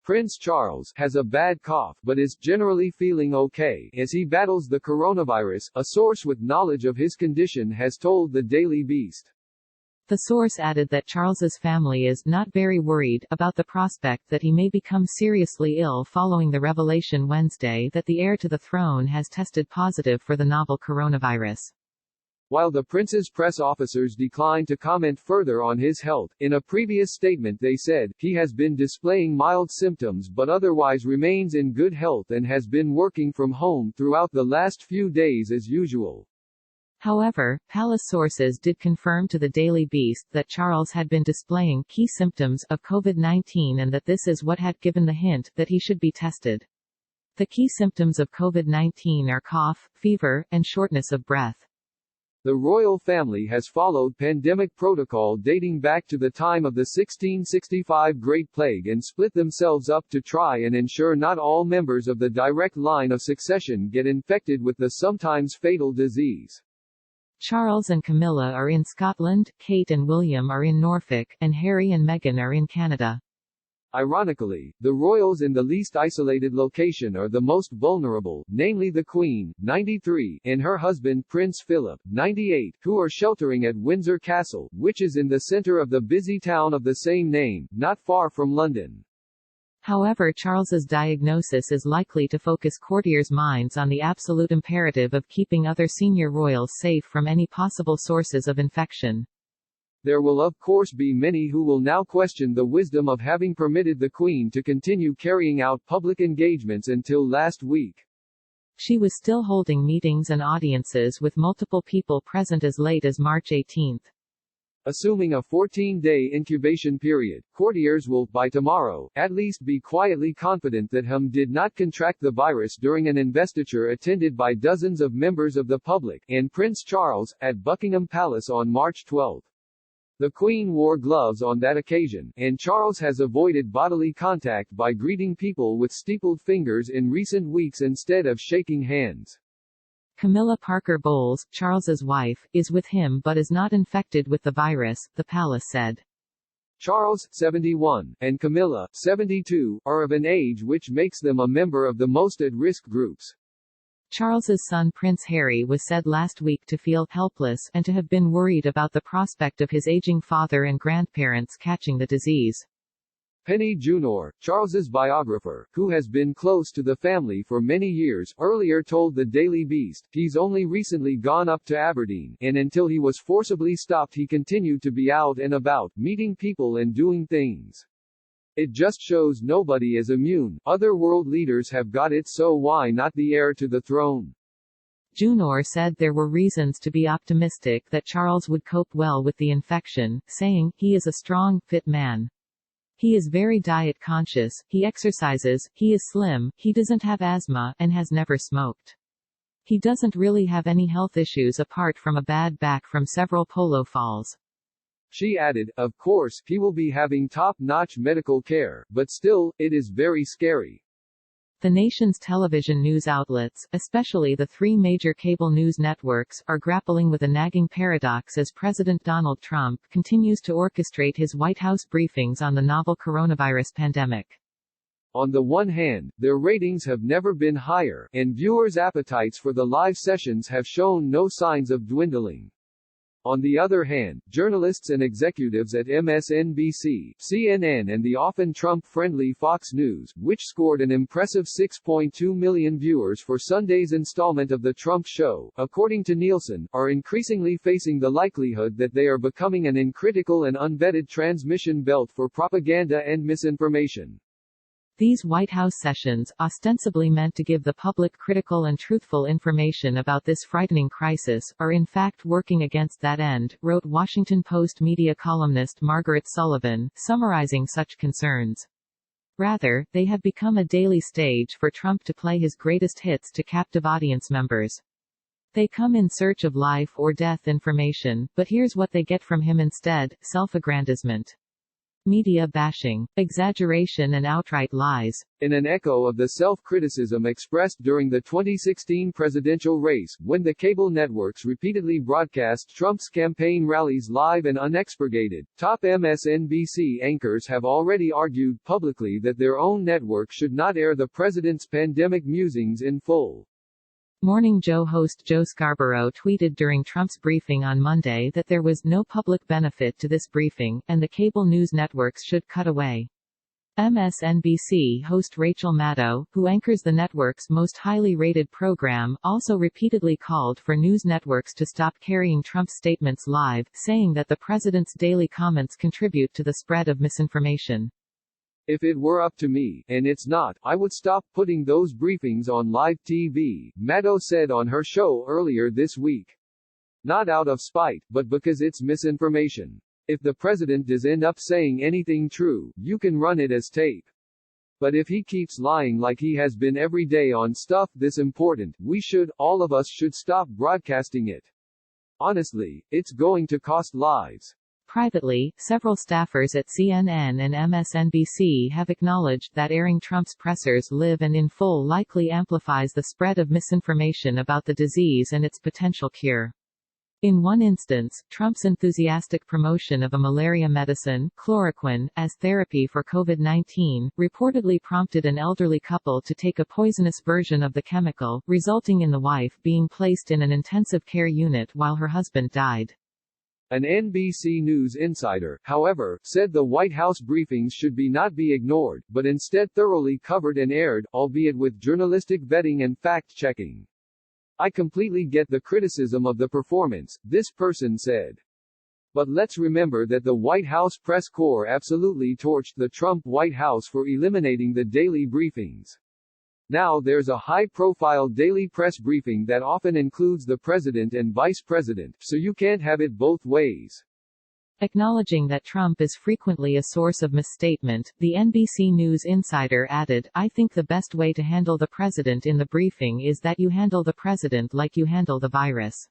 Prince Charles has a bad cough but is generally feeling okay as he battles the coronavirus, a source with knowledge of his condition has told the Daily Beast. The source added that Charles's family is not very worried about the prospect that he may become seriously ill following the revelation Wednesday that the heir to the throne has tested positive for the novel coronavirus. While the prince's press officers declined to comment further on his health, in a previous statement they said, he has been displaying mild symptoms but otherwise remains in good health and has been working from home throughout the last few days as usual. However, palace sources did confirm to the Daily Beast that Charles had been displaying key symptoms of COVID-19 and that this is what had given the hint that he should be tested. The key symptoms of COVID-19 are cough, fever, and shortness of breath. The royal family has followed pandemic protocol dating back to the time of the 1665 Great Plague and split themselves up to try and ensure not all members of the direct line of succession get infected with the sometimes fatal disease. Charles and Camilla are in Scotland, Kate and William are in Norfolk, and Harry and Meghan are in Canada. Ironically, the royals in the least isolated location are the most vulnerable, namely the Queen, 93, and her husband Prince Philip, 98, who are sheltering at Windsor Castle, which is in the center of the busy town of the same name, not far from London. However, Charles's diagnosis is likely to focus courtiers' minds on the absolute imperative of keeping other senior royals safe from any possible sources of infection. There will of course be many who will now question the wisdom of having permitted the Queen to continue carrying out public engagements until last week. She was still holding meetings and audiences with multiple people present as late as March 18. Assuming a 14-day incubation period, courtiers will, by tomorrow, at least be quietly confident that Hum did not contract the virus during an investiture attended by dozens of members of the public, and Prince Charles, at Buckingham Palace on March 12. The Queen wore gloves on that occasion, and Charles has avoided bodily contact by greeting people with steepled fingers in recent weeks instead of shaking hands. Camilla Parker Bowles, Charles's wife, is with him but is not infected with the virus, the palace said. Charles, 71, and Camilla, 72, are of an age which makes them a member of the most at-risk groups. Charles's son Prince Harry was said last week to feel helpless and to have been worried about the prospect of his aging father and grandparents catching the disease. Penny Junor, Charles's biographer, who has been close to the family for many years, earlier told the Daily Beast, he's only recently gone up to Aberdeen, and until he was forcibly stopped he continued to be out and about, meeting people and doing things. It just shows nobody is immune. Other world leaders have got it, so why not the heir to the throne? Junor said there were reasons to be optimistic that Charles would cope well with the infection, saying, he is a strong, fit man. He is very diet conscious, he exercises, he is slim, he doesn't have asthma, and has never smoked. He doesn't really have any health issues apart from a bad back from several polo falls. She added, of course, he will be having top-notch medical care, but still, it is very scary. The nation's television news outlets, especially the three major cable news networks, are grappling with a nagging paradox as President Donald Trump continues to orchestrate his White House briefings on the novel coronavirus pandemic. On the one hand, their ratings have never been higher, and viewers' appetites for the live sessions have shown no signs of dwindling. On the other hand, journalists and executives at MSNBC, CNN and the often Trump-friendly Fox News, which scored an impressive 6.2 million viewers for Sunday's installment of The Trump Show, according to Nielsen, are increasingly facing the likelihood that they are becoming an uncritical and unvetted transmission belt for propaganda and misinformation. These White House sessions, ostensibly meant to give the public critical and truthful information about this frightening crisis, are in fact working against that end, wrote Washington Post media columnist Margaret Sullivan, summarizing such concerns. Rather, they have become a daily stage for Trump to play his greatest hits to captive audience members. They come in search of life or death information, but here's what they get from him instead: self-aggrandizement. media bashing, exaggeration and outright lies. In an echo of the self-criticism expressed during the 2016 presidential race, when the cable networks repeatedly broadcast Trump's campaign rallies live and unexpurgated, top MSNBC anchors have already argued publicly that their own network should not air the president's pandemic musings in full. Morning Joe host Joe Scarborough tweeted during Trump's briefing on Monday that there was no public benefit to this briefing, and the cable news networks should cut away. MSNBC host Rachel Maddow, who anchors the network's most highly rated program, also repeatedly called for news networks to stop carrying Trump's statements live, saying that the president's daily comments contribute to the spread of misinformation. If it were up to me, and it's not, I would stop putting those briefings on live TV, Maddow said on her show earlier this week. Not out of spite, but because it's misinformation. If the president does end up saying anything true, you can run it as tape. But if he keeps lying like he has been every day on stuff this important, all of us should stop broadcasting it. Honestly, it's going to cost lives. Privately, several staffers at CNN and MSNBC have acknowledged that airing Trump's pressers live and in full likely amplifies the spread of misinformation about the disease and its potential cure. In one instance, Trump's enthusiastic promotion of a malaria medicine, chloroquine, as therapy for COVID-19, reportedly prompted an elderly couple to take a poisonous version of the chemical, resulting in the wife being placed in an intensive care unit while her husband died. An NBC News insider, however, said the White House briefings should not be ignored, but instead thoroughly covered and aired, albeit with journalistic vetting and fact-checking. I completely get the criticism of the performance, this person said. But let's remember that the White House press corps absolutely torched the Trump White House for eliminating the daily briefings. Now there's a high-profile daily press briefing that often includes the president and vice president, so you can't have it both ways. Acknowledging that Trump is frequently a source of misstatement, the NBC News insider added, "I think the best way to handle the president in the briefing is that you handle the president like you handle the virus.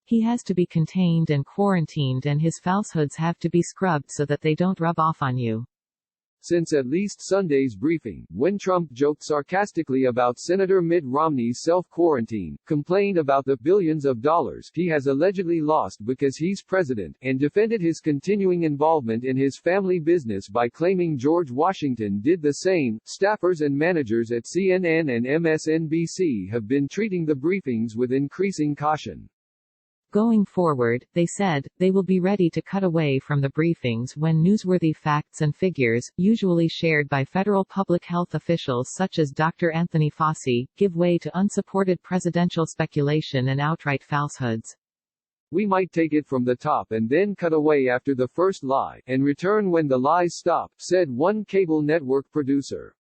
He has to be contained and quarantined and his falsehoods have to be scrubbed so that they don't rub off on you." Since at least Sunday's briefing, when Trump joked sarcastically about Senator Mitt Romney's self-quarantine, complained about the billions of dollars he has allegedly lost because he's president, and defended his continuing involvement in his family business by claiming George Washington did the same, staffers and managers at CNN and MSNBC have been treating the briefings with increasing caution. Going forward, they said, they will be ready to cut away from the briefings when newsworthy facts and figures, usually shared by federal public health officials such as Dr. Anthony Fauci, give way to unsupported presidential speculation and outright falsehoods. We might take it from the top and then cut away after the first lie, and return when the lies stop, said one cable network producer.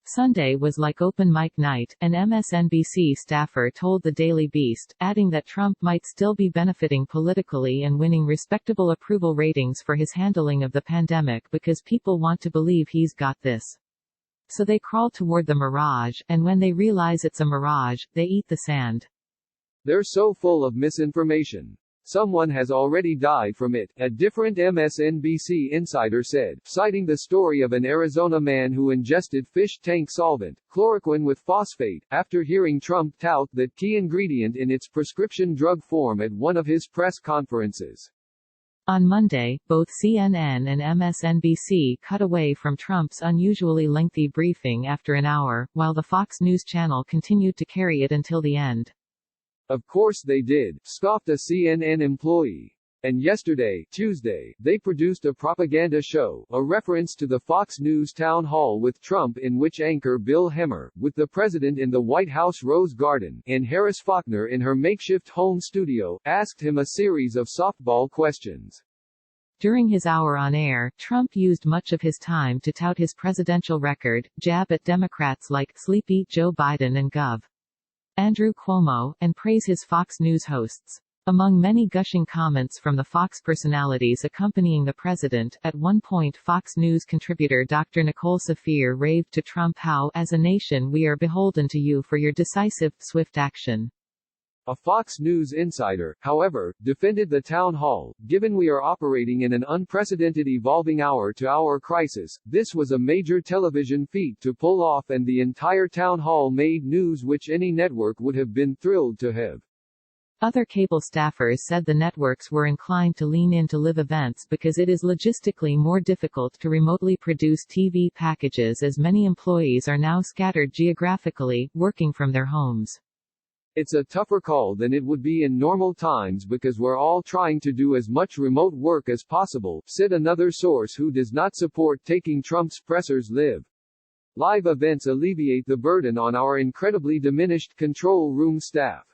Sunday was like open mic night, an MSNBC staffer told the Daily Beast, adding that Trump might still be benefiting politically and winning respectable approval ratings for his handling of the pandemic because people want to believe he's got this. So they crawl toward the mirage, and when they realize it's a mirage, they eat the sand. They're so full of misinformation. Someone has already died from it, a different MSNBC insider said, citing the story of an Arizona man who ingested fish tank solvent, chloroquine with phosphate, after hearing Trump tout that key ingredient in its prescription drug form at one of his press conferences. On Monday, both CNN and MSNBC cut away from Trump's unusually lengthy briefing after an hour, while the Fox News channel continued to carry it until the end. Of course they did, scoffed a CNN employee. And yesterday, Tuesday, they produced a propaganda show, a reference to the Fox News town hall with Trump in which anchor Bill Hemmer, with the president in the White House Rose Garden, and Harris Faulkner in her makeshift home studio, asked him a series of softball questions. During his hour on air, Trump used much of his time to tout his presidential record, jab at Democrats like Sleepy Joe Biden and Gov. Andrew Cuomo, and praise his Fox News hosts. Among many gushing comments from the Fox personalities accompanying the president, at one point Fox News contributor Dr. Nicole Saphir raved to Trump how, as a nation we are beholden to you for your decisive, swift action. A Fox News insider, however, defended the town hall. Given we are operating in an unprecedented evolving hour-to-hour crisis, this was a major television feat to pull off, and the entire town hall made news which any network would have been thrilled to have. Other cable staffers said the networks were inclined to lean into live events because it is logistically more difficult to remotely produce TV packages, as many employees are now scattered geographically, working from their homes. It's a tougher call than it would be in normal times because we're all trying to do as much remote work as possible, said another source who does not support taking Trump's pressers live. Live events alleviate the burden on our incredibly diminished control room staff.